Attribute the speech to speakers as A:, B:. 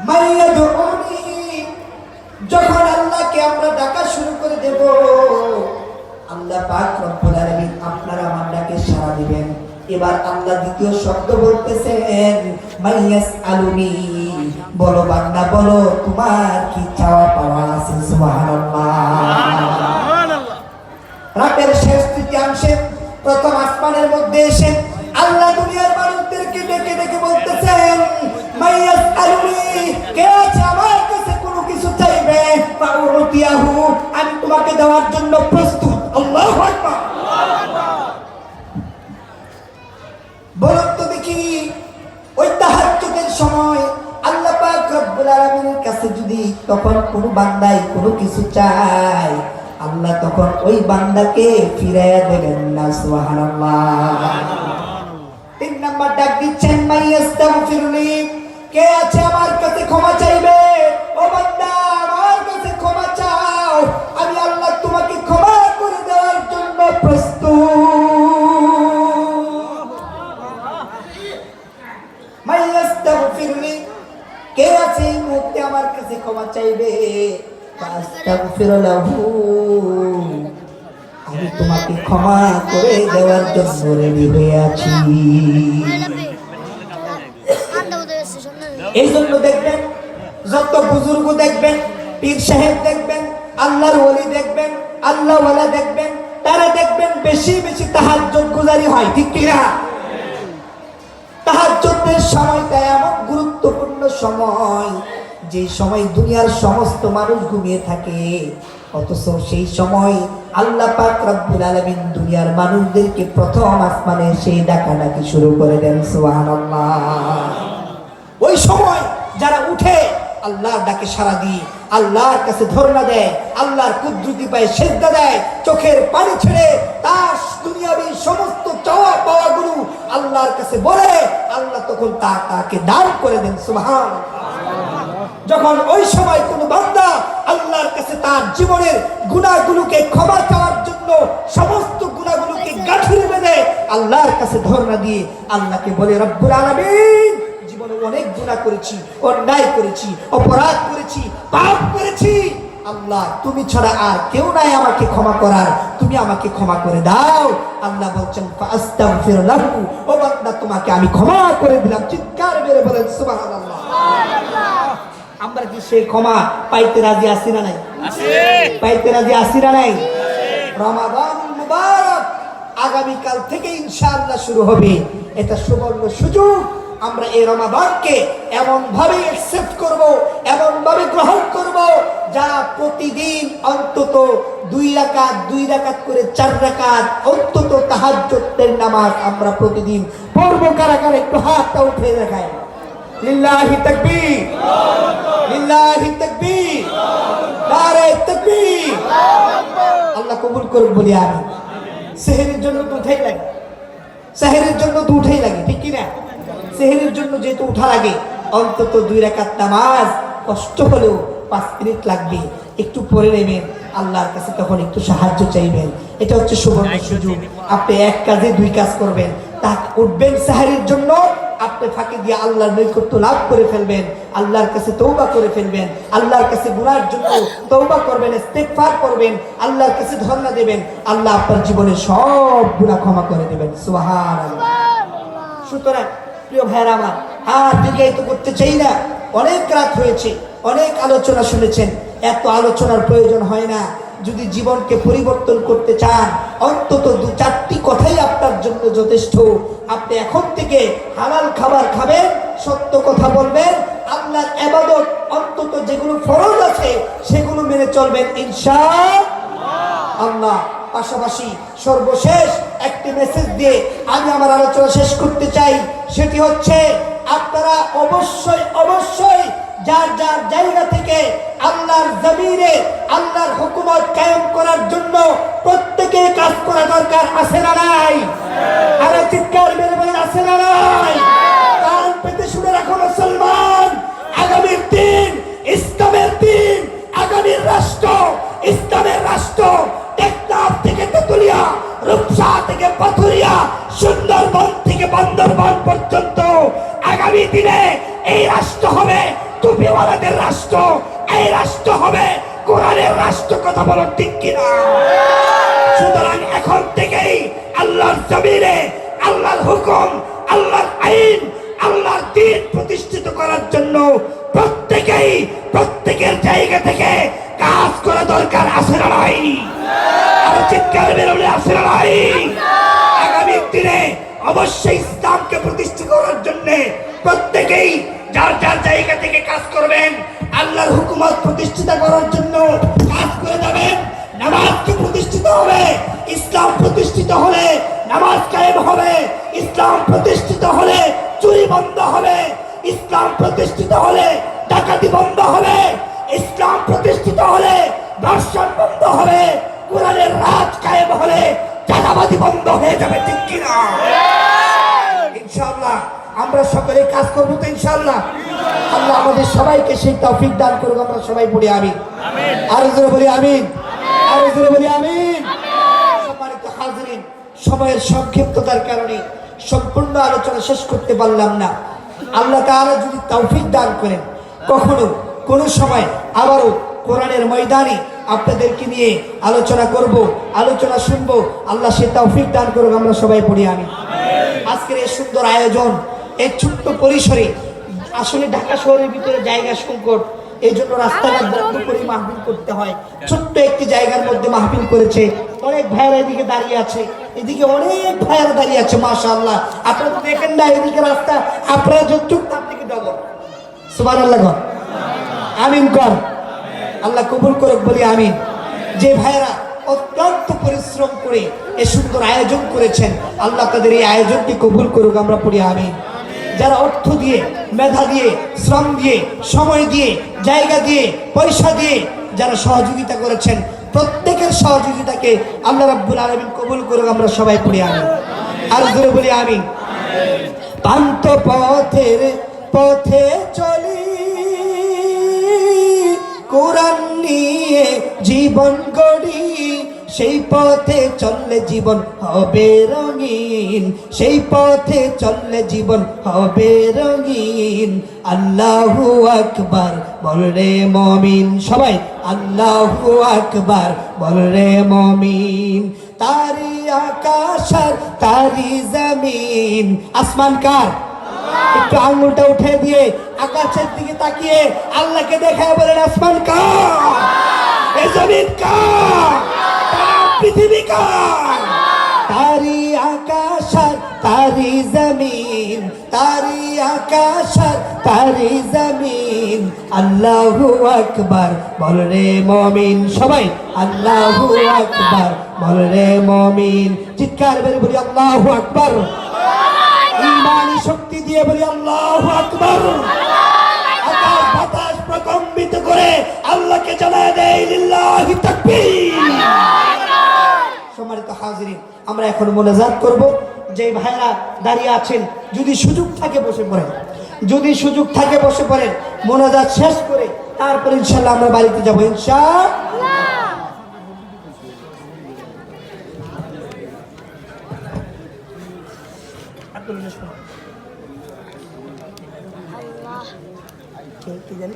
A: মাইয়াদউনি, যখন আল্লাহকে আমরা ডাকা শুরু করে দেব, আল্লাহ পাক রব্বুল আলামিন আপনার আমার ডাকে সাড়া দিবেন। এবার আল্লাহ দ্বিতীয় শব্দ বলতেছেন, মাইয়াসআলুনি, বলো বান্দা বলো তোমার কি চাওয়া পাওয়া আছে। সুবহানাল্লাহ। রাতের শেষ তৃতীয়াংশে প্রথম আসমানের মধ্যে এসে আল্লাহ দুনিয়ার মানুষদেরকে ডেকে ডেকে বলতেছেন, মাইয়াসআলুনি, কে আছে আমার কাছে কোনো কিছু চাইবে, ফাউতিয়াহু, আমি তোমাকে দেওয়ার জন্য প্রস্তুত। আল্লাহু আকবার। বলুন তো দেখি, ওই তাহাজ্জুদের সময় আল্লাহ পাক রব্বুল আলামিনের কাছে যদি তখন কোনো বান্দাই কোনো কিছু চায়, আল্লাহ তখন ওই বান্দাকে ফিরাইয়া দেবেন না। সুবহানাল্লাহ। 3 নাম্বার ডাক দিচ্ছেন, মাইয়াস্তাগফিরুনি, কে আছে আমার কাছে ক্ষমা চাইবে। ও বান্দা, আমার কাছে ক্ষমা চাও, আমি আল্লাহ তোমাকে ক্ষমা করে দেওয়ার জন্য প্রস্তুত। মাইয়াস্তাগফিরুনি, কে আছে এই মুহূর্তে আমার কাছে ক্ষমা চাইবে, ফাস্তাগফির লাহু, আমি তোমাকে ক্ষমা করে দেওয়ার জন্য রেডি হয়ে আছি। এই জন্য দেখবেন যত বুজুর্গ দেখবেন, পীর সাহেব দেখবেন, আল্লাহর ওলি দেখবেন, আল্লাহওয়ালা দেখবেন, তারা দেখবেন বেশি বেশি তাহাজ্জুদ গুজারি হয়। ঠিক কি না? তাহাজ্জুদের সময়টা এমন গুরুত্বপূর্ণ সময়, যে সময় দুনিয়ার সমস্ত মানুষ ঘুমিয়ে থাকে, অথচ সেই সময় আল্লাহ পাক রব্বুল আলামিন দুনিয়ার মানুষদেরকে প্রথম আসমানে সেই ডাকাডাকি শুরু করে দেন। সুবহানাল্লাহ। ওই সময় যারা উঠে আল্লাহর ডাকে সাড়া দিয়ে আল্লাহর কাছে ধর্ণা দেয়, আল্লাহর কুদরতি পায়ে সিজদা দেয়, চোখের পানি ছেড়ে তার দুনিয়াবী সমস্ত চাওয়া পাওয়াগুলো আল্লাহর কাছে বলে, আল্লাহ তখন তাকে দান করে দেন। সুবহানাল্লাহ। যখন ওই সময় কোনো বান্দা আল্লাহর কাছে তার জীবনের গুনাহগুলোকে ক্ষমা চাওয়ার জন্য সমস্ত গুনাহগুলোকে গাঁঠুরে বেঁধে আল্লাহর কাছে ধর্ণা দিয়ে আল্লাহকে বলে, রব্বুল আলামিন, জীবনে অনেক গুনাহ করেছি, অন্যায় করেছি, অপরাধ করেছি, পাপ করেছি, আল্লাহ তুমি ছাড়া আর কেউ নাই আমাকে ক্ষমা করার, তুমি আমাকে ক্ষমা করে দাও। আল্লাহ বলছেন, ফাস্তাগফির লাহু, ও বান্দা তোমাকে আমি ক্ষমা করে দিলাম। চিৎকার মেরে বলেন সুবহানাল্লাহ। আমরা কি সেই ক্ষমা পাইতে রাজি আছি না নাই? পাইতে রাজি আছি না নাই? রমাদানুল মুবারক আগামীকাল থেকে ইনশাআল্লাহ শুরু হবে। এটা সুবর্ণ সুযোগ, আমরা এই রমাদানকে এমন ভাবে অ্যাকসেপ্ট করব, এমন ভাবে গ্রহণ করব, যারা প্রতিদিন অন্তত 2 রাকাত করে 4 রাকাত অন্তত তাহাজ্জুদের নামাজ আমরা প্রতিদিন পড়ব। কারা কারা একটু হাতটা উঠে দেখায়। লিল্লাহি তাকবীর, লিল্লাহি তাকবীর, নারে তাকবীর। আল্লাহ কবুল করুন বলি আমি। সেহরির জন্য তো উঠাই লাগে, সেহরির জন্য তো উঠাই লাগে, ঠিক কি না? সেহরির জন্য যেহেতু উঠা লাগে, অন্তত 2 রাকাত নামাজ কষ্ট হলেও 5 মিনিট লাগবে, একটু পড়ে নেবেন, আল্লাহর কাছে তখন একটু সাহায্য চাইবেন। এটা হচ্ছে সুবর্ণ সুযোগ। আপনি এক কাজে 2 কাজ করবেন। তা উঠবেন সেহরির জন্য, আপনি ফাঁকি দিয়ে আল্লাহর নৈকট্য লাভ করে ফেলবেন, আল্লাহর কাছে তওবা করে ফেলবেন, আল্লাহর কাছে গুনাহের জন্য তওবা করবেন, ইস্তেগফার করবেন, আল্লাহর কাছে ধর্ণা দেবেন, আল্লাহ আপনার জীবনের সব গুনাহ ক্ষমা করে দেবেন। সুবহানাল্লাহ। সুতরাং প্রিয় ভাইরা আমার, আর দীর্ঘায়িত করতে চাই না, অনেক রাত হয়েছে, অনেক আলোচনা শুনেছেন, এত আলোচনার প্রয়োজন হয় না। যদি জীবনকে পরিবর্তন করতে চান, অন্তত 2-4টি কথাই আপনার জন্য যথেষ্ট। আপনি এখন থেকে হালাল খাবার খাবেন, সত্য কথা বলবেন, আল্লাহর ইবাদত অন্তত যেগুলো ফরজ আছে সেগুলো মেনে চলবেন ইনশাআল্লাহ। পাশাপাশি সর্বশেষ একটি মেসেজ দিয়ে আমি আমার আলোচনা শেষ করতে চাই, সেটি হচ্ছে আপনারা অবশ্যই যার যার জায়গা থেকে আল্লাহর জমিনে আল্লাহর হুকুমত কায়েম করার জন্য প্রত্যেকে কাজ করা দরকার। আছে না নাই? আরে চিৎকার মেরে বলেন, আছে না নাই? কান পেতে শুনে রাখো মুসলমান, আগামীর দিন ইসলামের দিন, আগামীর রাষ্ট্র ইসলামের রাষ্ট্র। টেকনাফ থেকে তেতুলিয়া, রূপসা থেকে পাথুরিয়া, সুন্দরবন থেকে বান্দরবান পর্যন্ত আগামী দিনে এই রাষ্ট্র হবে টুপি
B: দাড়িওয়ালাদের রাষ্ট্র, এই রাষ্ট্র হবে কোরআনের রাষ্ট্র। কথা বলো ঠিক কিনা? সুতরাং এখন থেকেই আল্লাহর জমিনে আল্লাহর হুকুম, আল্লাহর আইন, আল্লাহর দ্বীন প্রতিষ্ঠিত করার জন্য প্রত্যেকের জায়গা থেকে কাজ করা দরকার। আছে না নাই? আরো চিৎকার বেরোলে আছে না নাই? আগামী দিনে অবশ্যই ইসলামকে প্রতিষ্ঠা করার জন্য প্রত্যেকেই যার যার জায়গা থেকে কাজ করবেন। আল্লাহর হুকুমত প্রতিষ্ঠিত করার জন্য কাজ করে যাবেন। নামাজকে প্রতিষ্ঠিত হবে, ইসলাম প্রতিষ্ঠিত হলে নামাজ কায়েম হবে, ইসলাম প্রতিষ্ঠিত হলে চুরি বন্ধ হবে, ইসলাম প্রতিষ্ঠিত হলে ডাকাতি বন্ধ হবে, ইসলাম প্রতিষ্ঠিত হলে ধর্ষণ বন্ধ হবে, কোরআনের রাজ কায়েম হলে চাঁদাবাজি বন্ধ হয়ে যাবে। ঠিক কিনা? ইনশাআল্লাহ আমরা সকলে কাজ করবো তো ইনশাআল্লাহ। আল্লাহ আমাদের সবাইকে সেই তৌফিক দান করুক। আমরা সবাই বলি আমিন। আর জোরে বলি আমিন। আর জোরে বলি আমিন। সম্মানিত হাজিরিন, সময়ের সংক্ষিপ্ততার কারণে সম্পূর্ণ আলোচনা শেষ করতে পারলাম না। আল্লাহ তাআলা যদি তৌফিক দান করেন, কখনো কোনো সময় আবারও কোরআনের ময়দানে আপনাদেরকে নিয়ে আলোচনা করব, আলোচনা শুনবো। আল্লাহ সে তৌফিক দান করুক। আমরা সবাই পড়ি আমিন। আজকের এই সুন্দর আয়োজন, এই ছোট্ট পরিসরে, আসলে ঢাকা শহরের ভিতরে জায়গা সংকট, এই জন্য রাস্তাঘাট বন্ধ করে মাহফিল করতে হয়। ছোট্ট একটি জায়গার মধ্যে মাহফিল করেছে। অনেক ভাইয়েরা এদিকে দাঁড়িয়ে আছে, এদিকে অনেক ভাইয়েরা দাঁড়িয়ে আছে। মাশাআল্লাহ, আপনারা তো দেখেন না এদিকে রাস্তা, আপনারা যতটুকু তার থেকে ডবল। সুবহানাল্লাহ কর, আমিন কর। আল্লাহ কবুল করুক বলি আমিন। যে ভাইয়েরা অত্যন্ত পরিশ্রম করে এই সুন্দর আয়োজন করেছেন, আল্লাহ তাদের এই আয়োজনটি কবুল করুক। আমরা পড়ি আমিন। যারা অর্থ দিয়ে, মেধা দিয়ে, শ্রম দিয়ে, সময় দিয়ে, জায়গা দিয়ে, পয়সা দিয়ে যারা সহযোগিতা করেছেন, প্রত্যেকের সহযোগিতাকে আল্লাহ রাব্বুল আলামিন কবুল করুক। আমরা সবাই পড়ি আমিন। আর জোরে বলি আমিন। পান্থ পথের পথে চলি, কোরআন নিয়ে জীবন গড়ি, সেই পথে চললে জীবন হবে রঙিন, সেই পথে চললে জীবন হবে রঙিন। আল্লাহু আকবার বল রে মুমিন। সবাই আল্লাহু আকবার বল রে মুমিন। তারি আকাশ আর তারি জমিন। আসমান কার? একটু আঙুলটা উঠে দিয়ে আকাশের দিকে তাকিয়ে আল্লাহকে দেখায় বলেন, আসমান কার? এ জমিন কার? পৃথিবী কার? তারি আকাশ আর তারি জমিন, তারি আকাশ আর তারি জমিন। আল্লাহু আকবার বল রে মুমিন। সবাই আল্লাহু আকবার বল রে মুমিন। চিৎকার করে বলি আল্লাহু আকবার। ইমানি শক্তি দিয়ে বলি আল্লাহু আকবার। আকাশ বাতাস প্রকম্পিত করে আল্লাহকে জানায় দেয় লিল্লাহি তাকবীর। সম্মানিত হাজিরিন, আমরা এখন মোনাজাত করব। যে ভাইরা দাঁড়িয়ে আছেন, যদি সুযোগ থাকে বসে পড়েন, যদি সুযোগ থাকে বসে পড়েন। মোনাজাত শেষ করে তারপর ইনশাআল্লাহ আমরা বাড়িতে যাবো ইনশাআল্লাহ। আল্লাহ কি জানি